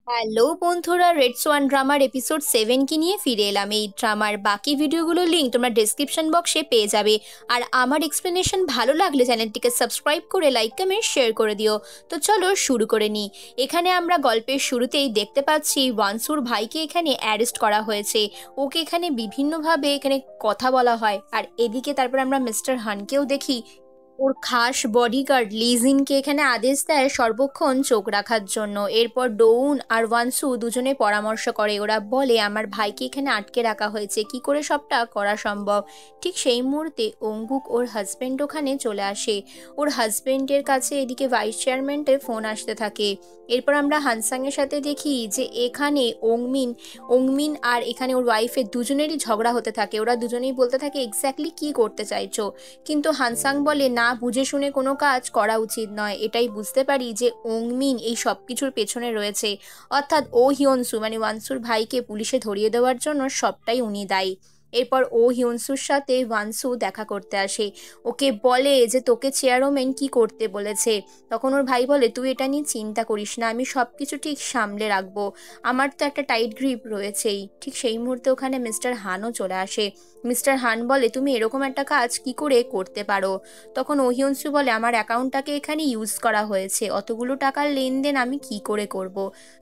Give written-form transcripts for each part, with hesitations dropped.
Hello বন্ধুরা, red Schwann ড্রামার episode 7 কি নিয়ে ফিরে এলাম। এই ড্রামার বাকি ভিডিওগুলোর লিঙ্ক তোমরা ডেসক্রিপশন বক্সে পেয়ে যাবে। আর আমার এক্সপ্লেনেশন ভালো লাগলে চ্যানেলটিকে সাবস্ক্রাইব করে লাইক কমেন্ট শেয়ার করে দিও। তো চলো শুরু করে নিই। এখানে আমরা গল্পের শুরুতেই দেখতে পাচ্ছি ওয়ানসুর ভাইকে এখানে অ্যারেস্ট করা হয়েছে। ওকে এখানে বিভিন্নভাবে এখানে কথা বলা হয়। আর এদিকে তারপর আমরা মিস্টার হানকেও দেখি। ওর খাস বডিগার্ড লিজিনকে এখানে আদেশ দেয় সর্বক্ষণ চোখ রাখার জন্য। এরপর ডোউন আর ওয়ানসু দুজনে পরামর্শ করে। ওরা বলে আমার ভাইকে এখানে আটকে রাখা হয়েছে, কি করে সবটা করা সম্ভব। ঠিক সেই মুহূর্তে অঙ্গুক ওর হাজবেন্ড ওখানে চলে আসে। ওর হাজবেন্ডের কাছে এদিকে ভাইস চেয়ারম্যানের ফোন আসতে থাকে। এরপর আমরা হানসাংয়ের সাথে দেখি যে এখানে ওংমিন আর এখানে ওর ওয়াইফের দুজনেরই ঝগড়া হতে থাকে। ওরা দুজনেই বলতে থাকে এক্স্যাক্টলি কি করতে চাইছো। কিন্তু হানসাং বলে না, বুঝে শুনে কোনো কাজ করা উচিত নয়। এটাই বুঝতে পারি যে ওংমিন এই সব কিছুর পেছনে রয়েছে, অর্থাৎ ও হিয়নসু মানে ওয়ানসুর ভাইকে পুলিশে ধরিয়ে দেওয়ার জন্য সবটাই উনি দায়ী। এরপর ও হিয়নসুর সাথে ওয়ানসু দেখা করতে আসে। ওকে বলে যে তোকে চেয়ারম্যান কি করতে বলেছে। তখন ওর ভাই বলে তুই এটা নিয়ে চিন্তা করিস না, আমি সব কিছু ঠিক সামলে রাখবো, আমার তো একটা টাইট গ্রিপ রয়েছেই। ঠিক সেই মুহূর্তে ওখানে মিস্টার হানও চলে আসে। মিস্টার হান বলে তুমি এরকম একটা কাজ কি করে করতে পারো। তখন ওহিয়নসু বলে আমার অ্যাকাউন্টটাকে এখানে ইউজ করা হয়েছে, অতগুলো টাকার লেনদেন আমি কি করে করব।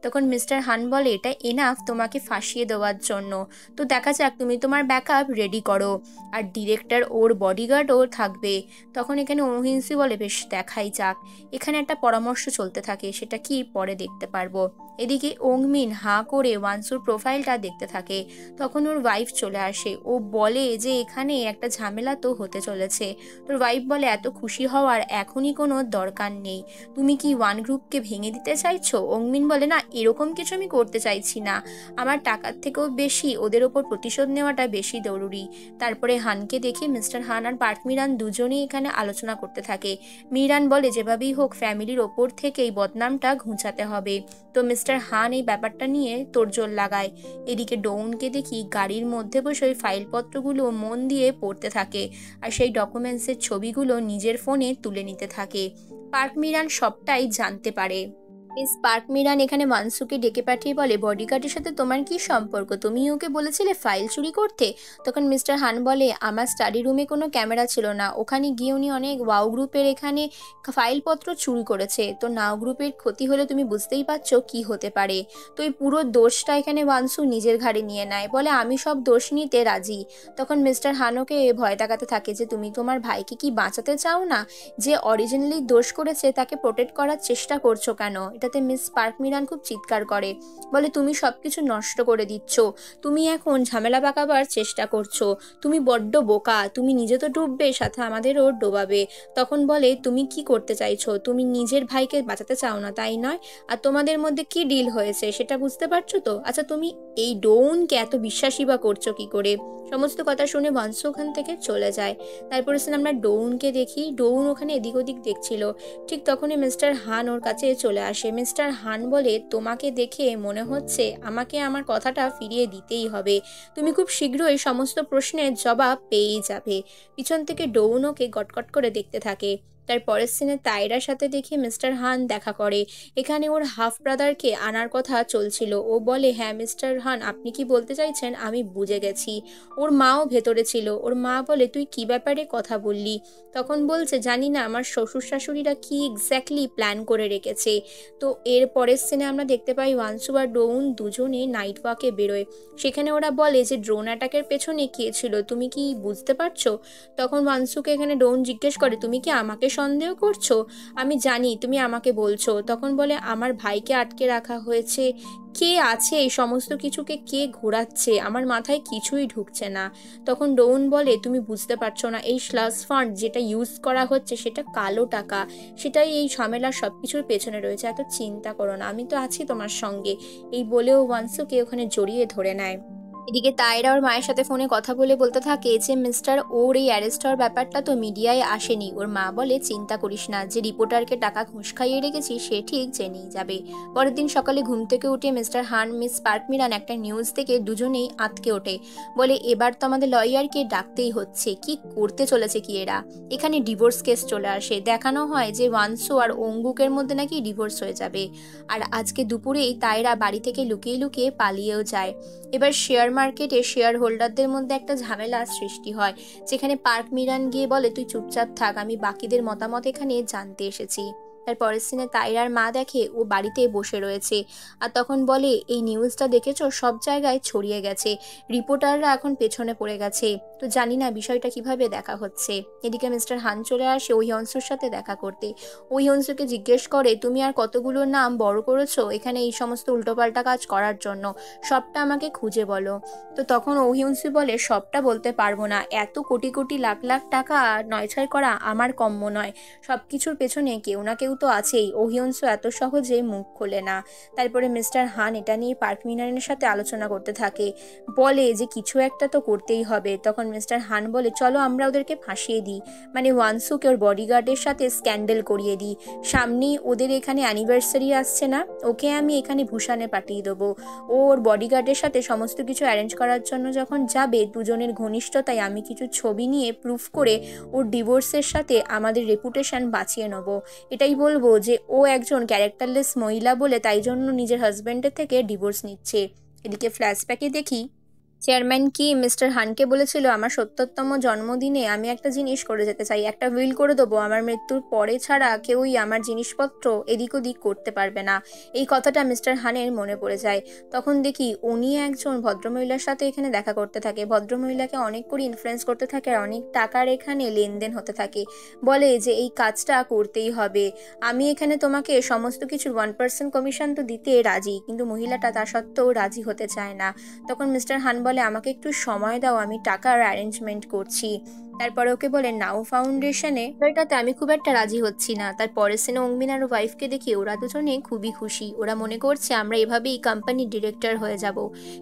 তখন মিস্টার হান বলে এটা এনাফ তোমাকে ফাঁসিয়ে দেওয়ার জন্য, তো দেখা যাক, তুমি তোমার ব্যাকআপ রেডি করো। আর ডিরেক্টর ওর বডিগার্ডও থাকবে। তখন এখানে ওহিয়নসু বলে বেশ দেখাই যাক। এখানে একটা পরামর্শ চলতে থাকে, সেটা কি পরে দেখতে পারবো। এদিকে ওংমিন হাঁ করে ওয়ানসুর প্রোফাইলটা দেখতে থাকে। তখন ওর ওয়াইফ চলে আসে। ও বলে যে এখানে একটা ঝামেলা তো হতে চলেছে। তোর ওয়াইফ বলে এত খুশি হওয়ার এখনই কোনো দরকার নেই, তুমি কি ওয়ান গ্রুপকে ভেঙে দিতে চাইছো। ওংমিন বলে না, এরকম কিছু আমি করতে চাইছি না, আমার টাকার থেকেও বেশি ওদের ওপর প্রতিশোধ নেওয়াটা বেশি জরুরি। তারপরে হানকে দেখে মিস্টার হান আর পার্ক মিরান দুজনেই এখানে আলোচনা করতে থাকে। মিরান বলে যেভাবেই হোক ফ্যামিলির ওপর থেকে এই বদনামটা ঘুচাতে হবে। তো মিস্টার হান এই ব্যাপারটা নিয়ে তোড়জোড় লাগায়। এদিকে ডোউনকে দেখি গাড়ির মধ্যে বসে ওই ফাইলপত্রগুলো মন দিয়ে পড়তে থাকে আর সেই ডকুমেন্টসের ছবিগুলো নিজের ফোনে তুলে নিতে থাকে। পার্ক মিরান সবটাই জানতে পারে। মিস পার্ক মিরান এখানে মানসুকে ডেকে পাঠিয়ে বলে বডিগার্ডের সাথে তোমার কি সম্পর্ক, তুমি ওকে বলেছিলে ফাইল চুরি করতে। তখন মিস্টার হান বলে আমার স্টাডি রুমে কোনো ক্যামেরা ছিল না, ওখানে গিয়ে উনি অনেক ওয়াও গ্রুপের এখানে ফাইলপত্র চুরি করেছে, তো নাও গ্রুপের ক্ষতি হলে তুমি বুঝতেই পারছো কি হতে পারে। তো এই পুরো দোষটা এখানে মানসু নিজের ঘাড়ে নিয়ে নেয়, বলে আমি সব দোষ নিতে রাজি। তখন মিস্টার হানোকে ভয় দেখাতে থাকে যে তুমি তোমার ভাইকে কি বাঁচাতে চাও না, যে অরিজিনালি দোষ করেছে তাকে প্রোটেক্ট করার চেষ্টা করছো কেন। এটাতে মিস পার্ক মিরান খুব চিৎকার করে, বলে তুমি সবকিছু নষ্ট করে দিচ্ছ, তুমি এখন ঝামেলা পাকাবার চেষ্টা করছো, তুমি বড্ড বোকা, তুমি নিজে তো ডুববে সাথে আমাদেরও ডোবাবে। তখন বলে তুমি কি করতে চাইছো, তুমি নিজের ভাইকে বাঁচাতে চাও না তাই নয়, আর তোমাদের মধ্যে কি ডিল হয়েছে সেটা বুঝতে পারছো তো। আচ্ছা তুমি এই ডোনকে এত বিশ্বাসী বা করছো কি করে। সমস্ত কথা শুনে বংশ ওখান থেকে চলে যায়। তারপরে আমরা ডোউনকে দেখি। ডোউন ওখানে এদিক ওদিক দেখছিল। ঠিক তখনই মিস্টার হান ওর কাছে চলে আসে। মিস্টার হান বলে তোমাকে দেখে মনে হচ্ছে আমাকে আমার কথাটা ফিরিয়ে দিতেই হবে, তুমি খুব শীঘ্রই সমস্ত প্রশ্নের জবাব পেয়েই যাবে। পিছন থেকে ডোউন ওকে গটগট করে দেখতে থাকে। তার পরের সিনে তাইরার সাথে দেখি মিস্টার হান দেখা করে। এখানে ওর হাফ ব্রাদারকে আনার কথা চলছিল। ও বলে হ্যাঁ মিস্টার হান, আপনি কি বলতে চাইছেন আমি বুঝে গেছি। ওর মাও ভেতরে ছিল। ওর মা বলে তুই কি ব্যাপারে কথা বললি। তখন বলছে জানি না আমার শ্বশুর শাশুড়িরা কি এক্স্যাক্টলি প্ল্যান করে রেখেছে। তো এর পরের সিনে আমরা দেখতে পাই ওয়ানসু আর ডোউন দুজনে নাইট ওয়াকে বেরোয়। সেখানে ওরা বলে যে ড্রোন অ্যাটাকের পেছনে কে ছিল তুমি কি বুঝতে পারছো। তখন ওয়ানসুকে এখানে ডোউন জিজ্ঞেস করে তুমি কি আমাকে সন্দেহ করছো, আমি জানি তুমি আমাকে বলছো। তখন বলে আমার ভাইকে আটকে রাখা হয়েছে, কে আছে এই সমস্ত কিছুকে কে ঘোরাচ্ছে, আমার মাথায় কিছুই ঢুকছে না। তখন ডোন বলে তুমি বুঝতে পারছো না, এই স্লাস ফান্ড যেটা ইউজ করা হচ্ছে সেটা কালো টাকা, সেটাই এই ঝামেলার সব কিছুর পেছনে রয়েছে, এত চিন্তা করো না, আমি তো আছি তোমার সঙ্গে। এই বলেও ওয়ানসুকে ওখানে জড়িয়ে ধরে নেয়। এদিকে তায়রা ওর মায়ের সাথে ফোনে কথা বলে বলতে থাকে যে মিস্টার ওর এই অ্যারেস্ট হওয়ার ব্যাপারটা তো মিডিয়ায় আসেনি। ওর মা বলে চিন্তা করিস না, যে রিপোর্টারকে টাকা ঘুষ খাইয়ে রেখেছি সে ঠিক জেনেই যাবে। পরের দিন সকালে ঘুম থেকে উঠে মিস্টার হান মিস পার্ক মিরান একটা নিউজ থেকে দুজনেই আঁতকে ওঠে। বলে এবার তো আমাদের লয়ারকে ডাকতেই হচ্ছে, কি করতে চলেছে কি এরা। এখানে ডিভোর্স কেস চলে আসে, দেখানো হয় যে ওয়ানসু আর অঙ্গুকের মধ্যে নাকি ডিভোর্স হয়ে যাবে। আর আজকে দুপুরেই তায়রা বাড়ি থেকে লুকিয়ে লুকিয়ে পালিয়েও যায়। এবার শেয়ার মার্কেটে শেয়ার হোল্ডারদের মধ্যে একটা ঝামেলা সৃষ্টি হয়, যেখানে পার্ক মিরান গিয়ে বলে তুই চুপচাপ থাক, আমি বাকিদের মতামত এখানে জানতে এসেছি। তার পরের সিনে তাইরার মা দেখে ও বাড়িতে বসে রয়েছে, আর তখন বলে এই নিউজটা দেখেছো, সব জায়গায় ছড়িয়ে গেছে, রিপোর্টাররা এখন পেছনে পড়ে গেছে, তো জানি না বিষয়টা কিভাবে দেখা হচ্ছে। এদিকে মিস্টার হান চলে আসে ওই হংসুর সাথে দেখা করতে। ওই হংসুকে জিজ্ঞেস করে তুমি আর কতগুলো নাম বড় করেছো এখানে এই সমস্ত উল্টোপাল্টা কাজ করার জন্য, সবটা আমাকে খুঁজে বলো। তো তখন ওহিউন্সি বলে সবটা বলতে পারবো না, এত কোটি কোটি লাখ লাখ টাকা নয়ছয় করা আমার কম্য নয়, সবকিছুর পেছনে কেউ না কেউ তো আছেই। ওহিউন্সু এত সহজে মুখ খোলে না। তারপরে মিস্টার হান এটা নিয়ে পার্ক মিনারের সাথে আলোচনা করতে থাকে, বলে যে কিছু একটা তো করতেই হবে। তখন মিস্টার হান বলে চলো আমরা ওদেরকে ফাঁসিয়ে দিই, মানে ওয়ানসুকে ওর বডিগার্ডের সাথে স্ক্যান্ডেল করিয়ে দিই, সামনেই ওদের এখানে অ্যানিভার্সারি আসছে না, ওকে আমি এখানে ভূষানে পাঠিয়ে দেবো, ওর বডিগার্ডের সাথে সমস্ত কিছু অ্যারেঞ্জ করার জন্য যখন যাবে দুজনের ঘনিষ্ঠতায় আমি কিছু ছবি নিয়ে প্রুফ করে ওর ডিভোর্সের সাথে আমাদের রেপুটেশন বাঁচিয়ে নেব। এটাই বলবো যে ও একজন ক্যারেক্টারলেস মহিলা বলে তাই জন্য নিজের হাজব্যান্ডের থেকে ডিভোর্স নিচ্ছে। এদিকে ফ্ল্যাশব্যাকে দেখি চেয়ারম্যান কি মিস্টার হানকে বলেছিল আমার ৭০তম জন্মদিনে আমি একটা জিনিস করে যেতে চাই, একটা উইল করে দেবো, আমার মৃত্যুর পরে ছাড়া কেউই আমার জিনিসপত্র এদিক ওদিক করতে পারবে না। এই কথাটা মিস্টার হানের মনে পড়ে যায়। তখন দেখি উনি একজন ভদ্রমহিলার সাথে এখানে দেখা করতে থাকে, ভদ্রমহিলাকে অনেক করে ইনফ্লুয়েন্স করতে থাকে আর অনেক টাকার এখানে লেনদেন হতে থাকে। বলে যে এই কাজটা করতেই হবে, আমি এখানে তোমাকে সমস্ত কিছুর 1% কমিশন তো দিতে রাজি, কিন্তু মহিলাটা তা সত্ত্বেও রাজি হতে চায় না। তখন মিস্টার হান বলে আমাকে একটু সময় দাও, আমি টাকার অ্যারেঞ্জমেন্ট করছি। তারপরে ওকে বলে নাও ফাউন্ডেশনে, এটাতে আমি খুব একটা রাজি হচ্ছি না। তারপরে সিনে অংবিন আর ওয়াইফকে দেখি ওরা দুজনে খুবই খুশি, ওরা মনে করছে আমরা এভাবেই কোম্পানির ডিরেক্টর হয়ে যাব।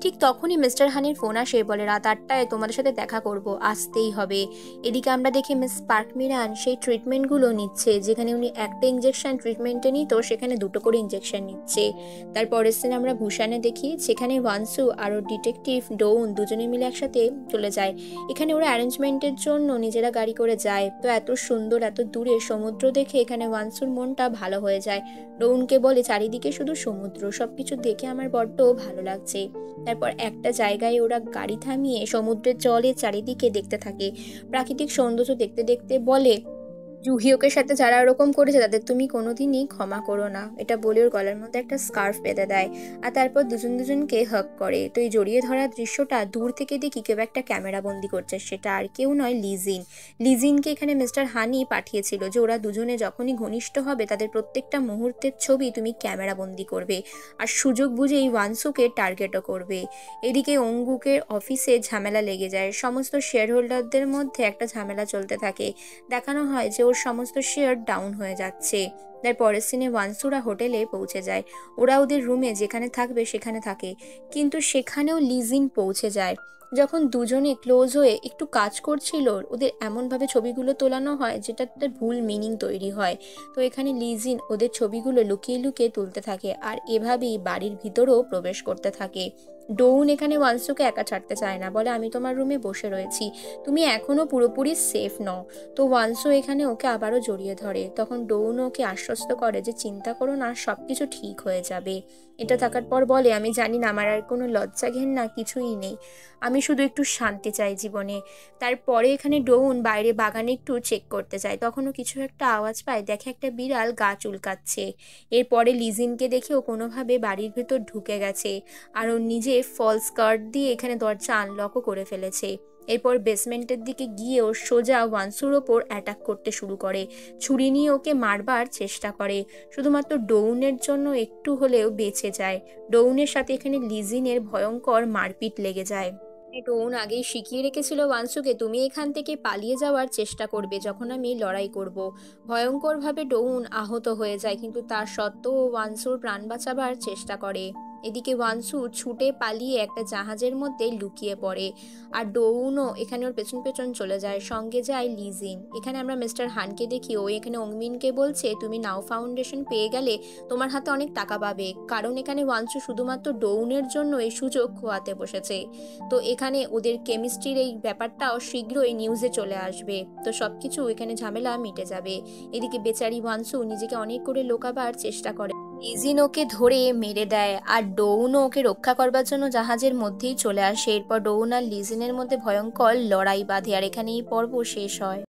ঠিক তখনই মিস্টার হানির ফোন আসে, বলে রাত 8টায় তোমাদের সাথে দেখা করব, আসতেই হবে। এদিকে আমরা দেখি মিস পার্ক মিরান সেই ট্রিটমেন্টগুলো নিচ্ছে, যেখানে উনি একটা ইঞ্জেকশন ট্রিটমেন্টে নিত সেখানে 2টো করে ইঞ্জেকশন নিচ্ছে। তারপরের সিনে আমরা ভূষানে দেখি, সেখানে ওয়ানসু আর ডিটেকটিভ ডোন দুজনে মিলে একসাথে চলে যায়। এখানে ওরা অ্যারেঞ্জমেন্টের জন্য নিজেরা গাড়ি করে যায়। তো এত সুন্দর এত দূরে সমুদ্র দেখে এখানে ওয়ানসুর মনটা ভালো হয়ে যায়। ডোনকে বলে চারিদিকে শুধু সমুদ্র, সবকিছু দেখে আমার বড্ড ভালো লাগছে। তারপর একটা জায়গায় ওরা গাড়ি থামিয়ে সমুদ্রের জলে চারিদিকে দেখতে থাকে, প্রাকৃতিক সৌন্দর্য দেখতে দেখতে বলে জুহিওকের সাথে যারা ওরকম করেছে তাদের তুমি কোনোদিনই ক্ষমা করো না। এটা বলে ওর গলার মধ্যে একটা স্কার্ফ বেঁধে দেয়, আর তারপর দুজন দুজনকে হাগ করে। তো এই জড়িয়ে ধরার দৃশ্যটা দূর থেকে দেখি কেউ একটা ক্যামেরা বন্দি করছে, সেটা আর কেউ নয় লিজিন। লিজিনকে এখানে মিস্টার হানি পাঠিয়েছিল যে ওরা দুজনে যখনই ঘনিষ্ঠ হবে তাদের প্রত্যেকটা মুহূর্তের ছবি তুমি ক্যামেরা বন্দি করবে, আর সুযোগ বুঝেই ওয়ানসুকে টার্গেটও করবে। এদিকে অঙ্গুকের অফিসে ঝামেলা লেগে যায়, সমস্ত শেয়ার হোল্ডারদের মধ্যে একটা ঝামেলা চলতে থাকে। দেখানো হয় যে ওর সমস্ত শেয়ার ডাউন হয়ে যাচ্ছে। তার পরের সিনে ওয়ানসুরা হোটেলে পৌঁছে যায়, ওরা ওদের রুমে যেখানে থাকবে সেখানে থাকে, কিন্তু সেখানেও লিজিন পৌঁছে যায়। যখন দুজনে ক্লোজ হয়ে একটু কাজ করছিল ওদের এমনভাবে ছবিগুলো তোলানো হয় যেটা তাদের ভুল মিনিং তৈরি হয়। তো এখানে লিজিন ওদের ছবিগুলো লুকিয়ে লুকিয়ে তুলতে থাকে, আর এভাবেই বাড়ির ভিতরেও প্রবেশ করতে থাকে। ডোন এখানে ওয়ানসুকে একা ছাড়তে চায় না, বলে আমি তোমার রুমে বসে রয়েছি, তুমি এখনো পুরোপুরি সেফ নও। তো ওয়ানসু এখানে ওকে আবারও জড়িয়ে ধরে, তখন ডোন ওকে আশ্বস্ত করে যে চিন্তা করো না, সবকিছু ঠিক হয়ে যাবে। এটা থাকার পর বলে আমি জানি না, আমার আর কোনো লজ্জা ঘেন্না কিছুই নেই, আমি শুধু একটু শান্তি চাই জীবনে। তারপরে এখানে ডোন বাইরে বাগানে একটু চেক করতে যায়, তখনও কিছু একটা আওয়াজ পায়, দেখে একটা বিড়াল গা চুলকাচ্ছে। এরপরে লিজিনকে দেখে ও কোনোভাবে বাড়ির ভেতর ঢুকে গেছে, আর ও নিজে ফলস স্কার্ট দিয়ে এখানে দরজা আনলকও করে ফেলেছে। এরপর বেসমেন্টের দিকে গিয়ে ও সোজা ওয়ানসুর ওপর অ্যাটাক করতে শুরু করে, ছুরি নিয়ে ওকে মারবার চেষ্টা করে, শুধুমাত্র ডোউনের জন্য একটু হলেও বেঁচে যায়। ডোউনের সাথে এখানে লিজিনের ভয়ঙ্কর মারপিট লেগে যায়। ডোন আগেই শিখিয়ে রেখেছিল ওয়ানসুকে তুমি এখান থেকে পালিয়ে যাওয়ার চেষ্টা করবে যখন আমি লড়াই করব। ভয়ঙ্করভাবে ডোন আহত হয়ে যায়, কিন্তু তার সত্ত্বেও ওয়ানসুর প্রাণ বাঁচাবার চেষ্টা করে। এদিকে ওয়ানসু ছুটে পালিয়ে একটা জাহাজের মধ্যে লুকিয়ে পড়ে, আর ডৌনও এখানে ওর পেছন পেছন চলে যায়। সঙ্গে যায় লিজিন। এখানে আমরা মিস্টার হানকে দেখি ও এখানে অংমিনকে বলছে তুমি নাও ফাউন্ডেশন পেয়ে গেলে তোমার হাতে অনেক টাকা পাবে, কারণ এখানে ওয়ানসু শুধুমাত্র ডৌনের জন্য এই সুযোগ খোয়াতে বসেছে। তো এখানে ওদের কেমিস্ট্রির এই ব্যাপারটাও শীঘ্রই নিউজে চলে আসবে, তো সবকিছু এখানে ঝামেলা মিটে যাবে। এদিকে বেচারি ওয়ানসু নিজেকে অনেক করে লোকাবার চেষ্টা করে। লিজিন ওকে ধরে মেরে দেয়, আর ডৌনও ওকে রক্ষা করবার জন্য জাহাজের মধ্যেই চলে আসে। এরপর ডৌন আর লিজিনের মধ্যে ভয়ঙ্কর লড়াই বাঁধে, আর এখানেই পর্ব শেষ হয়।